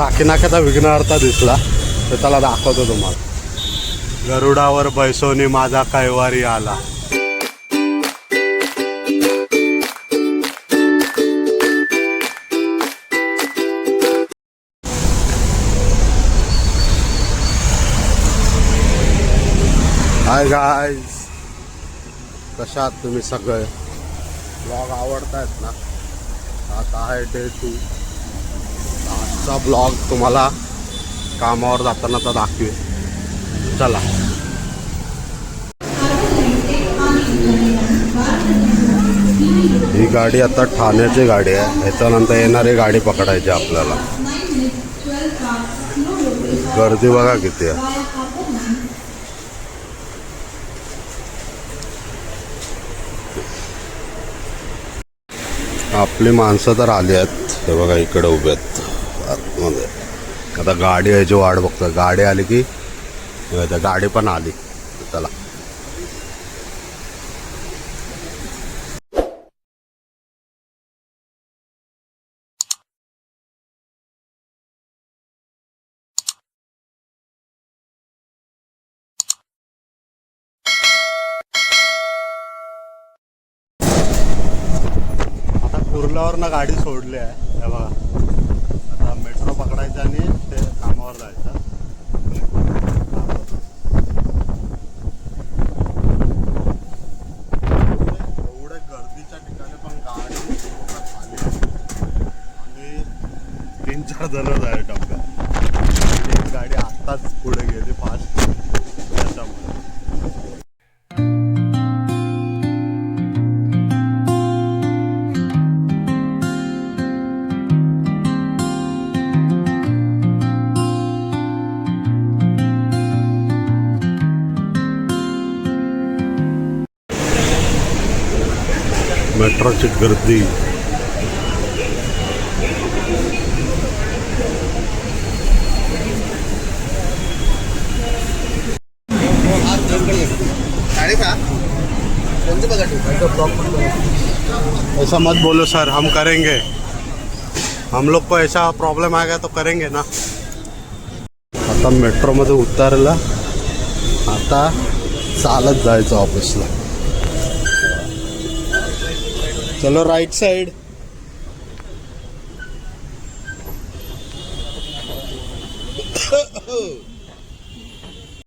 साकीनाक्याचा विघ्नहर्ता दिसला तर त्याला दाखवतो तुम्हाला. गरुडावर बैसोनी माझा कैवारी आला. हाय गाईज, कशा आहात तुम्ही सगळे? ब्लॉग आवडतायत ना? आता आहे डे 2. आजचा ब्लॉग तुम्हाला कामावर जाताना तर दाखवेल. चला. ही गाडी आता ठाण्याची गाडी आहे. ह्याच्यानंतर येणारी गाडी पकडायची आपल्याला. गर्दी बघा किती आहे. आपली माणसं तर आली आहेत. हे बघा इकडे उभे आहेत आतमध्ये. आता गाडी यायची वाट बघतो. गाडी आली की गाडी पण आली. चला. कुर्ल्यावर ना गाडी सोडली आहे. हे बघा, आता मेट्रो पकडायचं आणि ते कामावर जायचं. एवढ्या गर्दीच्या ठिकाणी पण गाडी आणि 3-4 जण आहे टप्प्यात. एक गाडी आत्ताच पुढे गेली फास्ट. त्याच्यामुळे मेट्रोची गर्दी. ऐसा मत बोलो सर, हम करेंगे. हम लोग को ऐसा प्रॉब्लम आएगा तो करेंगे ना. आता मेट्रोमध्ये उतरला. आता चालत जायचं ऑफिसला. चलो राइट साइड.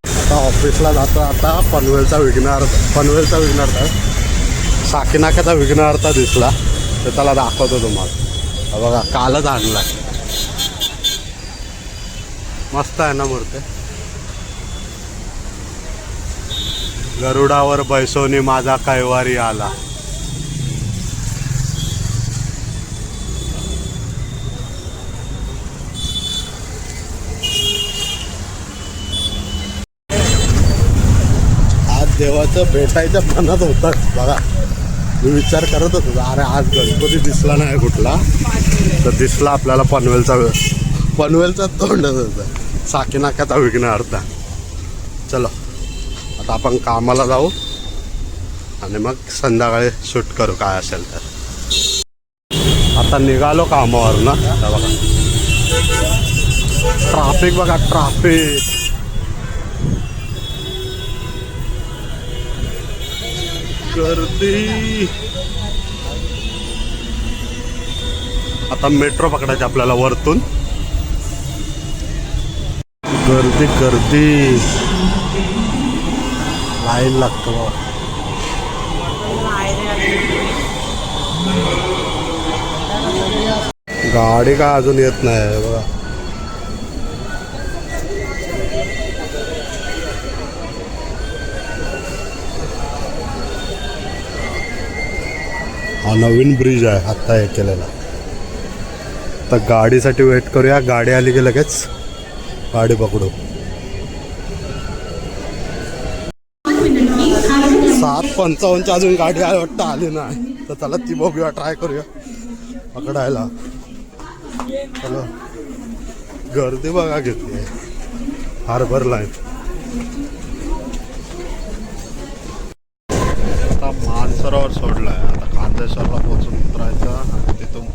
आता ऑफिसला जातो. आता पनवेलचा विघ्नहर्ता साकीनाक्याचा विघ्नहर्ता दिसला तर त्याला दाखवतो तुम्हाला. बघा, कालच आणलाय. मस्त आहे ना मूर्ती. गरुडावर बैसोनी माझा कैवारी आला. देवाचं भेटायचं मनात होतं. बघा, मी विचार करत होतो, अरे आज गणपती दिसला नाही कुठला, तर दिसला आपल्याला पनवेलचा तोंड होता. साकीनाक्याचा विघ्नहर्ता. चलो, आता आपण कामाला जाऊ आणि मग संध्याकाळी शूट करू काय असेल तर. आता निघालो कामावर ना. बघा ट्रॅफिक, बघा ट्रॅफिक. गर्दी. आता मेट्रो पकडायची आपल्याला वरतून. गर्दी गर्दी. लाईन लागतो. गाडी का अजून येत नाही बघा. हा नवीन ब्रिज आहे आत्ता हे केलेला. तर गाडीसाठी वेट करूया. गाडी आली की लगेच गाडी पकडू. 7:55 अजून गाडी आहे वाटतं, आली नाही. तर चला ती बघूया, ट्राय करूया पकडायला. चला. गर्दी बघा किती आहे. Harbour line. आता मानसरोवर सोडलाय. आता खांदेश्वरला पोहोचून उतरायचं आणि तिथून